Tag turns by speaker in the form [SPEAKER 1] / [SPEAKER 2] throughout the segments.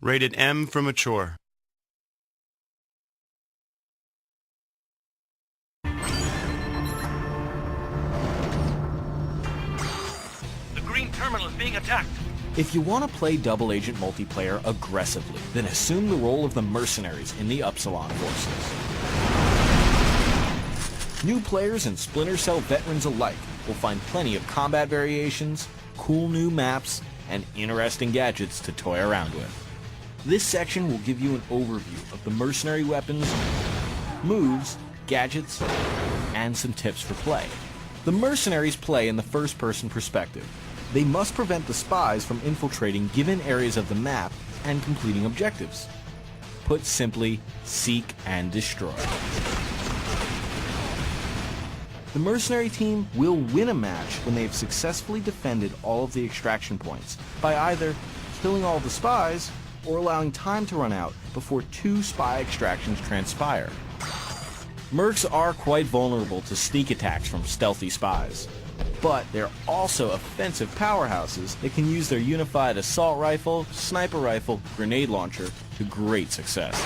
[SPEAKER 1] Rated M for mature.
[SPEAKER 2] The green terminal is being attacked.
[SPEAKER 3] If you want to play double agent multiplayer aggressively, then assume the role of the Mercenaries in the Upsilon forces. New players and Splinter Cell veterans alike will find plenty of combat variations, cool new maps, and interesting gadgets to toy around with. This section will give you an overview of the mercenary weapons, moves, gadgets, and some tips for play. The Mercenaries play in the first-person perspective. They must prevent the spies from infiltrating given areas of the map and completing objectives. Put simply, seek and destroy. The mercenary team will win a match when they have successfully defended all of the extraction points by either killing all the spies or allowing time to run out before 2 spy extractions transpire. Mercs are quite vulnerable to sneak attacks from stealthy spies, but they're also offensive powerhouses that can use their unified assault rifle, sniper rifle, grenade launcher to great success.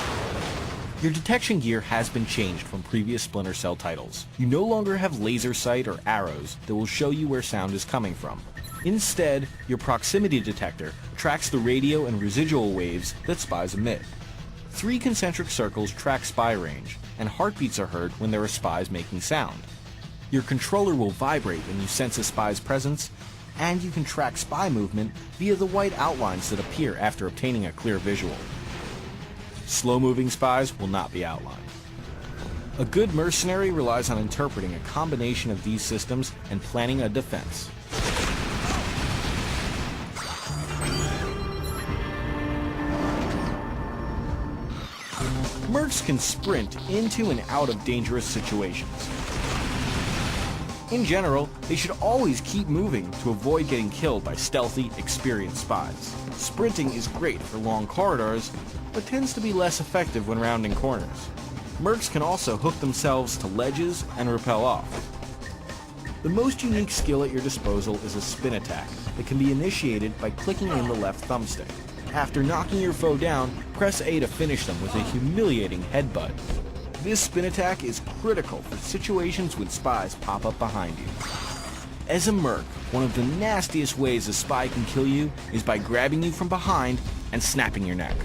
[SPEAKER 3] Your detection gear has been changed from previous Splinter Cell titles. You no longer have laser sight or arrows that will show you where sound is coming from. Instead, your proximity detector tracks the radio and residual waves that spies emit. 3 concentric circles track spy range, and heartbeats are heard when there are spies making sound. Your controller will vibrate when you sense a spy's presence, and you can track spy movement via the white outlines that appear after obtaining a clear visual. Slow-moving spies will not be outlined. A good mercenary relies on interpreting a combination of these systems and planning a defense. Mercs can sprint into and out of dangerous situations. In general, they should always keep moving to avoid getting killed by stealthy, experienced spies. Sprinting is great for long corridors, but tends to be less effective when rounding corners. Mercs can also hook themselves to ledges and rappel off. The most unique skill at your disposal is a spin attack that can be initiated by clicking in the left thumbstick. After knocking your foe down, press A to finish them with a humiliating headbutt. This spin attack is critical for situations when spies pop up behind you. As a merc, one of the nastiest ways a spy can kill you is by grabbing you from behind and snapping your neck.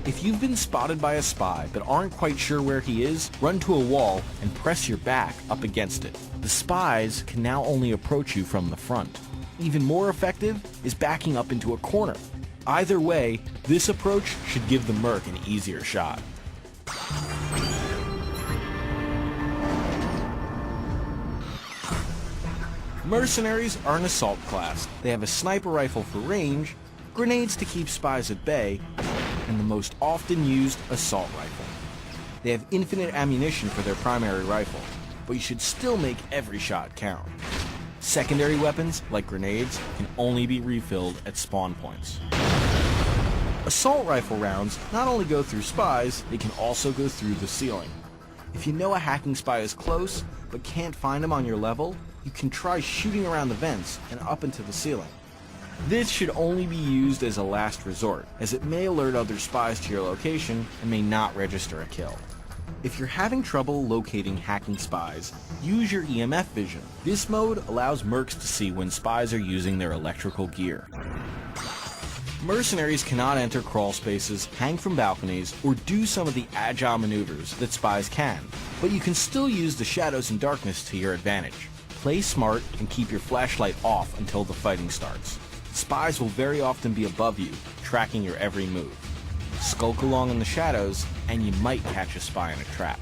[SPEAKER 3] If you've been spotted by a spy but aren't quite sure where he is, run to a wall and press your back up against it. The spies can now only approach you from the front. Even more effective is backing up into a corner. Either way, this approach should give the merc an easier shot. Mercenaries are an assault class. They have a sniper rifle for range, grenades to keep spies at bay, and the most often used assault rifle. They have infinite ammunition for their primary rifle, but you should still make every shot count. Secondary weapons, like grenades, can only be refilled at spawn points. Assault rifle rounds not only go through spies, they can also go through the ceiling. If you know a hacking spy is close, but can't find him on your level, you can try shooting around the vents and up into the ceiling. This should only be used as a last resort, as it may alert other spies to your location and may not register a kill. If you're having trouble locating hacking spies, use your Emf Vision. This mode allows mercs to see when spies are using their electrical gear. Mercenaries cannot enter crawl spaces, hang from balconies, or do some of the agile maneuvers that spies can, but you can still use the shadows and darkness to your advantage. Play smart and keep your flashlight off until the fighting starts. Spies will very often be above you, tracking your every move. Skulk along in the shadows, and you might catch a spy in a trap.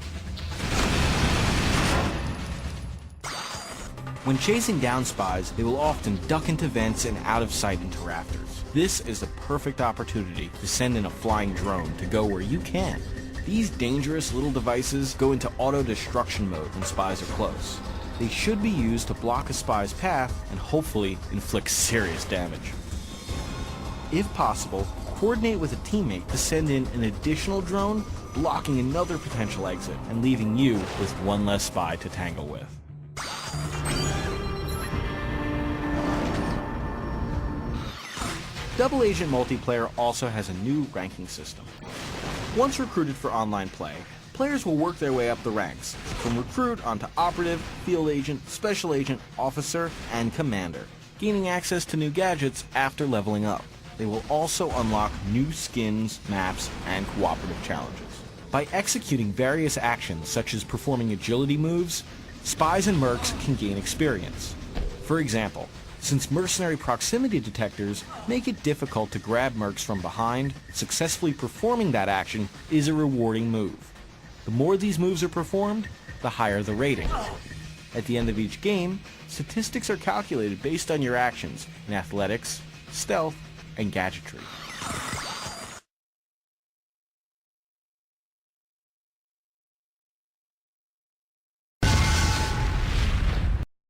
[SPEAKER 3] When chasing down spies, they will often duck into vents and out of sight into rafters. This is the perfect opportunity to send in a flying drone to go where you can. These dangerous little devices go into auto-destruction mode when spies are close. They should be used to block a spy's path and hopefully inflict serious damage. If possible, coordinate with a teammate to send in an additional drone, blocking another potential exit and leaving you with one less spy to tangle with. Double Agent multiplayer also has a new ranking system. Once recruited for online play, players will work their way up the ranks, from recruit onto operative, field agent, special agent, officer, and commander, gaining access to new gadgets after leveling up. They will also unlock new skins, maps, and cooperative challenges. By executing various actions such as performing agility moves, spies and mercs can gain experience. For example, since mercenary proximity detectors make it difficult to grab mercs from behind, successfully performing that action is a rewarding move. The more these moves are performed, the higher the rating. At the end of each game, statistics are calculated based on your actions in athletics, stealth, and gadgetry.